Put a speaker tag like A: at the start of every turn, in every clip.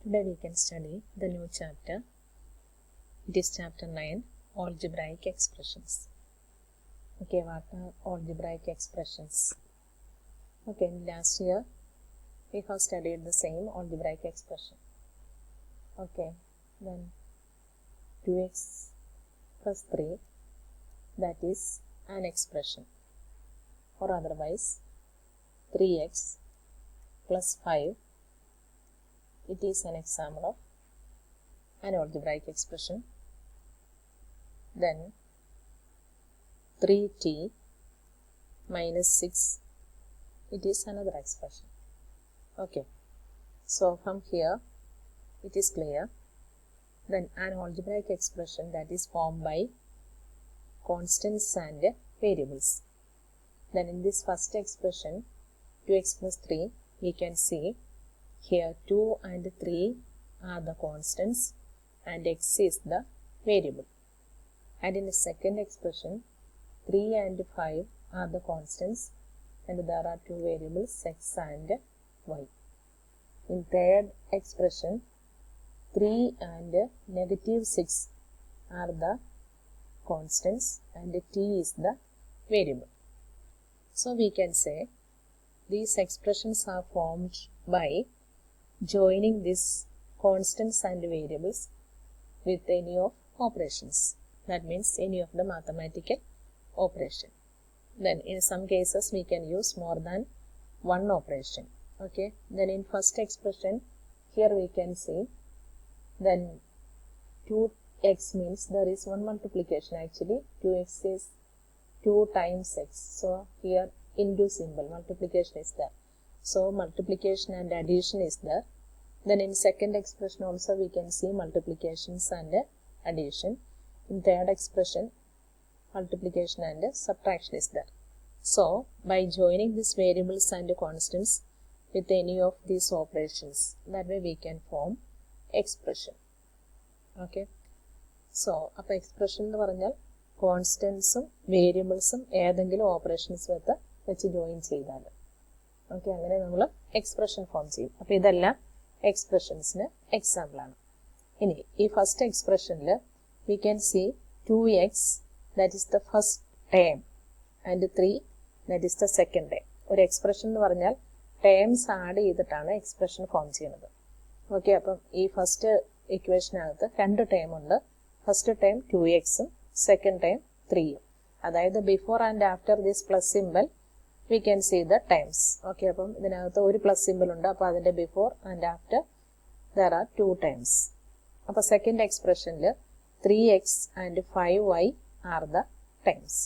A: Today we can study the new chapter. It is chapter 9, algebraic expressions. Okay, what are algebraic expressions? Okay, last year we have studied the same algebraic expression. Okay, then 2x plus 3, that is an expression, or otherwise 3x plus 5, it is an example of an algebraic expression. Then 3t minus 6, it is another expression. Okay, so from here it is clear. Then an algebraic expression that is formed by constants and variables. Then in this first expression 2x plus 3, we can see here 2 and 3 are the constants and x is the variable. And in the second expression 3 and 5 are the constants and there are two variables x and y. In third expression 3 and negative 6 are the constants and t is the variable. So we can say these expressions are formed by joining these constants and variables with any of operations. That means any of the mathematical operation. Then in some cases we can use more than one operation. Okay, then in first expression here we can see then 2x means there is one multiplication, actually 2x is 2 times x, so here into symbol multiplication is there, so multiplication and addition is there. Then in second expression also we can see multiplications and addition. In third expression multiplication and subtraction is there. So by joining these variables and constants with any of these operations, that way we can form expression. Okay, so അപ്പോൾ expression എന്ന് പറഞ്ഞാൽ കോൺസ്റ്റൻസും വേരിയബിൾസും ഏതെങ്കിലും operations വെച്ച് join ചെയ്താൽ okay, അങ്ങനെ നമ്മൾ expression form ചെയ്യും. അപ്പോൾ ഇതെല്ലാം എക്സ്പ്രഷൻസിന് എക്സാമ്പിളാണ്. ഇനി ഈ ഫസ്റ്റ് എക്സ്പ്രഷനിൽ we can see 2x that is the first term and 3 that is the second term. ഒരു എക്സ്പ്രഷൻ എന്ന് പറഞ്ഞാൽ ടേംസ് ആഡ് ചെയ്തിട്ടാണ് എക്സ്പ്രഷൻ ഫോം ചെയ്യുന്നത്. ഓക്കെ, അപ്പം ഈ ഫസ്റ്റ് ഇക്വേഷനകത്ത് രണ്ട് ടേം ഉണ്ട്. ഫസ്റ്റ് ടേം 2xും സെക്കൻഡ് ടേം 3യും. അതായത് before and after this plus symbol we can see the terms. Okay, അപ്പം ഇതിനകത്ത് ഒരു പ്ലസ് സിമ്പിൾ ഉണ്ട്, അപ്പോൾ അതിൻ്റെ before and after there R 2 times. അപ്പോൾ സെക്കൻഡ് എക്സ്പ്രഷനിൽ 3x and 5y are the times.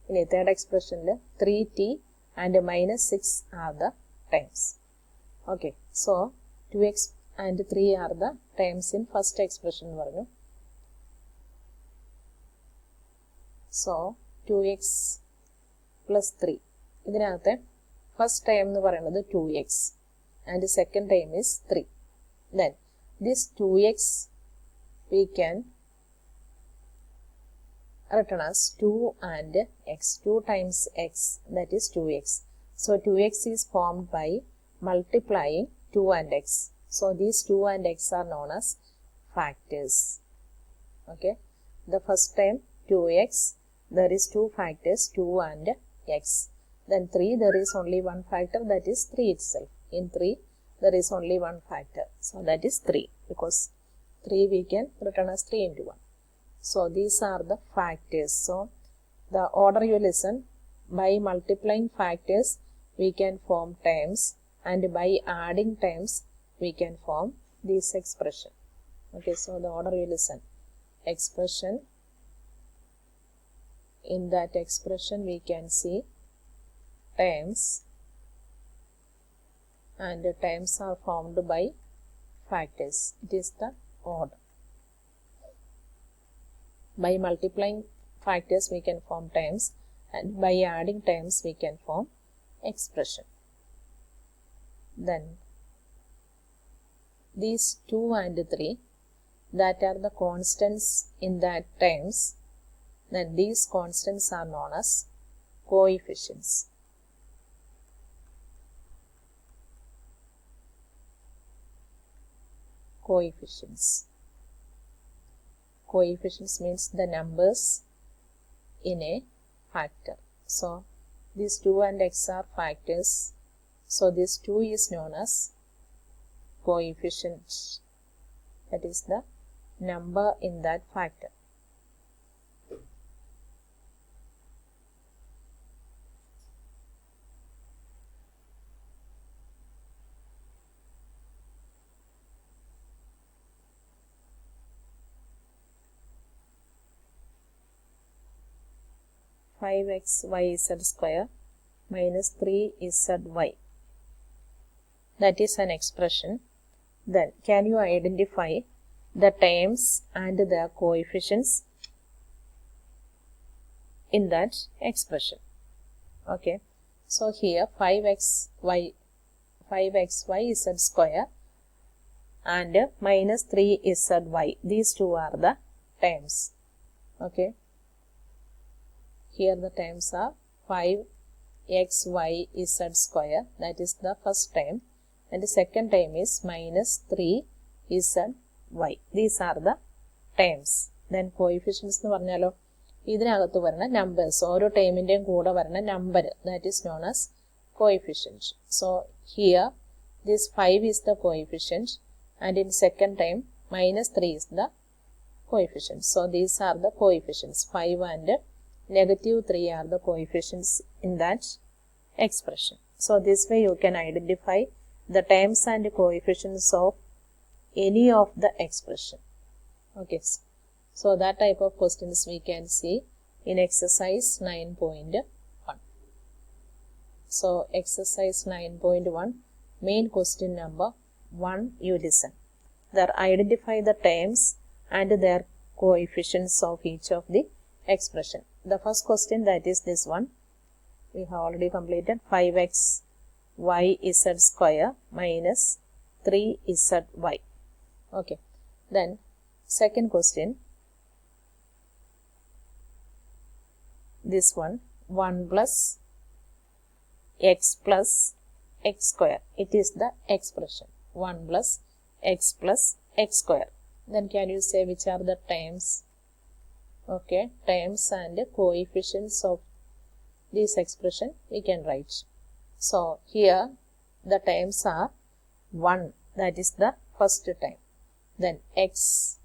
A: ഇനി തേർഡ് എക്സ്പ്രഷനിൽ 3t and -6 are the terms. Okay, so 2x and 3 are the terms in first expression എന്ന് പറഞ്ഞു. So 2x plus 3, ഇതിനകത്തെ first time എന്ന് പറയുന്നത് 2x and second time is 3. Then this 2x we can written as 2 and x, 2 times x, that is 2x. So 2x is formed by multiplying 2 and x. So these 2 and x are known as factors. Okay, the first time 2x, there is 2 factors, 2 and x. Then 3, there is only one factor, that is 3 itself. In 3 there is only one factor, so that is 3, because 3 we can written as 3 into 1. So these are the factors. So the order you listen, by multiplying factors we can form terms, and by adding terms we can form this expression. Okay, so the order you listen: expression, in that expression we can see terms, and the terms are formed by factors. It is the order. By multiplying factors we can form terms, and by adding terms we can form expression. Then these 2 and 3 that are the constants in that terms, then these constants are known as coefficients. coefficients. Coefficients means the numbers in a factor. So these 2 and x are factors. So this 2 is known as coefficient. That is the number in that factor. Five x y z square minus 3zy. That is an expression. Then can you identify the terms and the coefficients in that expression? Okay. So here 5xy z square and minus 3zy. These two are the terms. Okay. Here the terms are 5xy z square, that is the first term, and the second term is minus 3zy. These are the terms. Then coefficients എന്ന് പറഞ്ഞാലോ ഇതിനകത്ത് വരുന്ന numbers, ഓരോ ടേമിൻ്റെയും കൂടെ വരുന്ന number, that is known as coefficient. So here this 5 is the coefficient and in second term minus 3 is the coefficient. So these are the coefficients. 5 and negative 3 are the coefficients in that expression. So this way you can identify the terms and coefficients of any of the expression. Okay. So that type of questions we can see in exercise 9.1. So exercise 9.1, main question number 1, you listen. There identify the terms and their coefficients of each of the expression. The first question, that is this one, we have already completed. 5x y z square minus 3zy. Okay. Then second question, this one, 1 plus x square. It is the expression 1 plus x square. Then can you say which are the terms? Okay, terms and coefficients of this expression we can write. So here the terms are 1, that is the first term. Then x.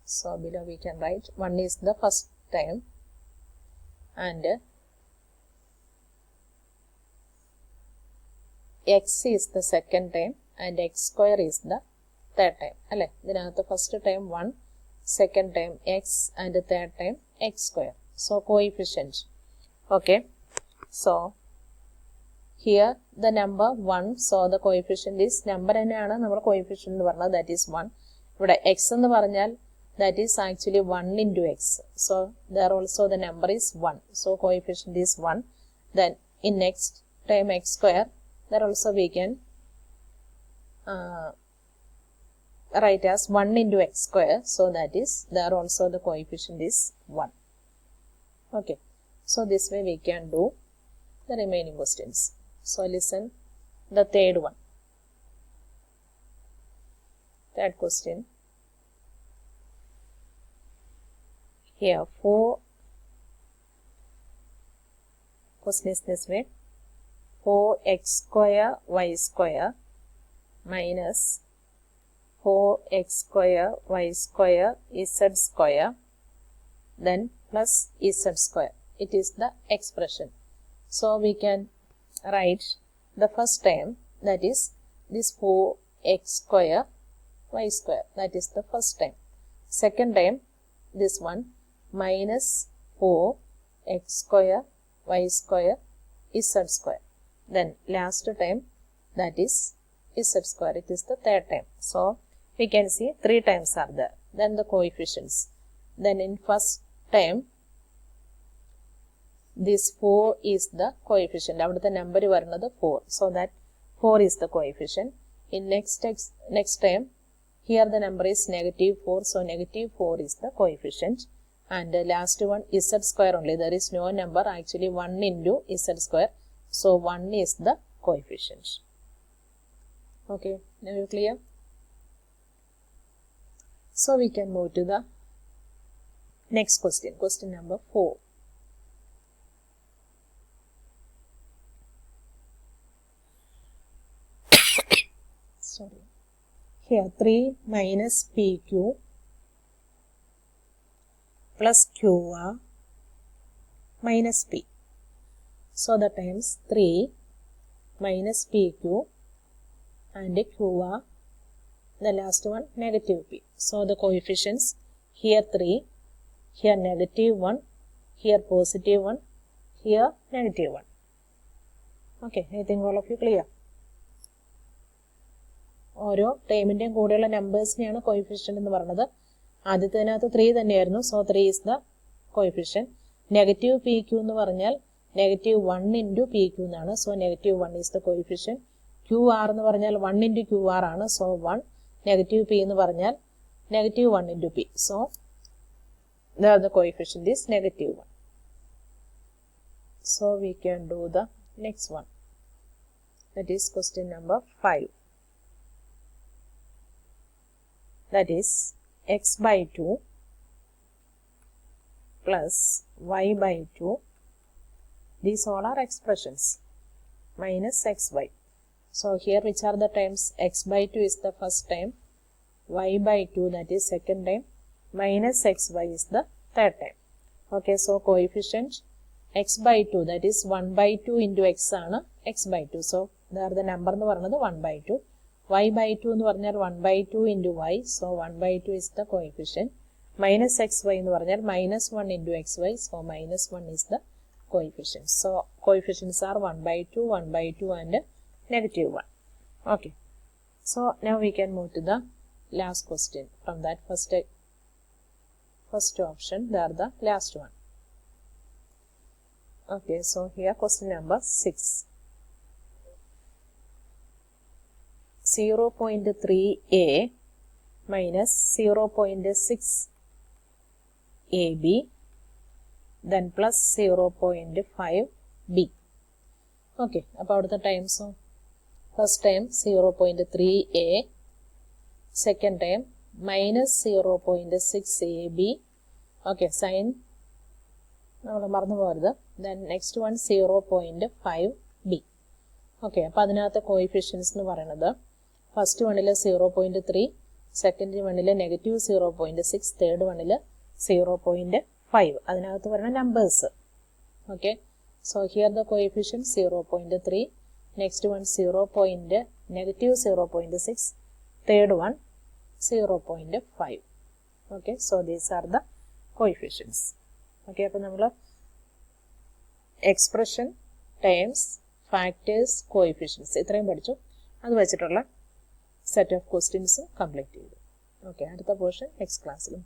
A: So below we can write 1 is the first term and x is the second term and x square is the third term. The first term 1, second term x and third term x square. So coefficient. Okay. So here the number 1, so the coefficient is number ennaanu nammal coefficient nu parnathu, that is 1. Ivide x ennu paranjal that is actually 1 into x. So there also the number is 1. So coefficient is 1. Then in next term x square, there also we can write as 1 into x square. So that is there also the coefficient is 1. Okay. So this way we can do the remaining questions. So listen the third one. Third question. Here question is this way. 4x square y square minus 4x square y square z square then plus z square. It is the expression. So we can write the first term, that is this 4x square y square, that is the first term. Second term, this one, minus 4x square y square z square. Then last term, that is z square. It is the third term. So we can see 3 terms are there. Then the coefficients. Then in first term, this 4 is the coefficient. Avada the number varunathu 4. So that 4 is the coefficient. In next term, here the number is negative 4. So negative 4 is the coefficient. And the last one is z square only. There is no number, actually 1 into z square. So 1 is the coefficient. Okay, now you clear? So we can move to the next question, question number 4. Sorry. Here 3 minus PQ plus QR minus P. So the times 3 minus PQ and QR, the last one negative P. So the coefficients here 3, here negative 1, here positive 1, here negative 1. Okay, I think all of you clear. ഓരോ ടേമിൻ്റെയും കൂടെയുള്ള നമ്പേഴ്സിനെയാണ് coefficient എന്ന് പറയുന്നത്. ആദ്യത്തേതിനകത്ത് 3 തന്നെയായിരുന്നു. So 3 is the coefficient. Negative P Q എന്ന് പറഞ്ഞാൽ negative 1 into P Q എന്നാണ്. So negative 1 is the coefficient. Q R എന്ന് പറഞ്ഞാൽ 1 ഇൻറ്റു ക്യൂ ആർ ആണ്. സോ 1. നെഗറ്റീവ് പി എന്ന് പറഞ്ഞാൽ negative 1 into P. So the coefficient is negative 1. So we can do the next one. That is question number 5. That is x by 2 plus y by 2. These all are expressions. Minus xy. So here which are the terms? X by 2 is the first time. Y by 2 that is second time. Minus xy is the third time. Okay, so coefficient x by 2 that is 1 by 2 into x ആണ് x by 2. So there the number എന്ന് പറയുന്നത് 1 by 2. Y by 2 എന്ന് പറഞ്ഞാൽ 1 by 2 into y. So 1 by 2 is the coefficient. Minus xy എന്ന് പറഞ്ഞാൽ minus 1 into xy. So minus 1 is the coefficient. So coefficients are 1 by 2, 1 by 2 and negative 1. Okay. So now we can move to the last question. From that first option, they are the last one. Okay, so here question number 6. 0.3a minus 0.6 ab then plus 0.5 b. Okay, about the times. So first time 0.3a, second time minus 0.6 ab. Okay, sign നമ്മൾ മറന്നു പോകരുത്. Then next one 0.5 B. Okay, അപ്പോൾ അതിനകത്ത് coefficients എന്ന് പറയുന്നത് first വണ്ണിൽ 0.3, second വണ്ണിൽ negative 0.6, third വണ്ണിൽ 0.5. അതിനകത്ത് പറയുന്ന numbers. Okay, so here the coefficient 0.3, next one negative 0.6, third one 0.5. Okay, so these are the coefficients. Okay, അപ്പോൾ നമ്മൾ എക്സ്പ്രഷൻ, ടേംസ്, ഫാക്ടേഴ്സ്, കോയിഫിഷ്യൻസ് ഇത്രയും പഠിച്ചു. അത് വെച്ചിട്ടുള്ള സെറ്റ് ഓഫ് ക്വസ്റ്റ്യൻസ് കംപ്ലീറ്റ് ചെയ്തു. ഓക്കെ, അടുത്ത പോർഷൻ നെക്സ്റ്റ് ക്ലാസ്സിലും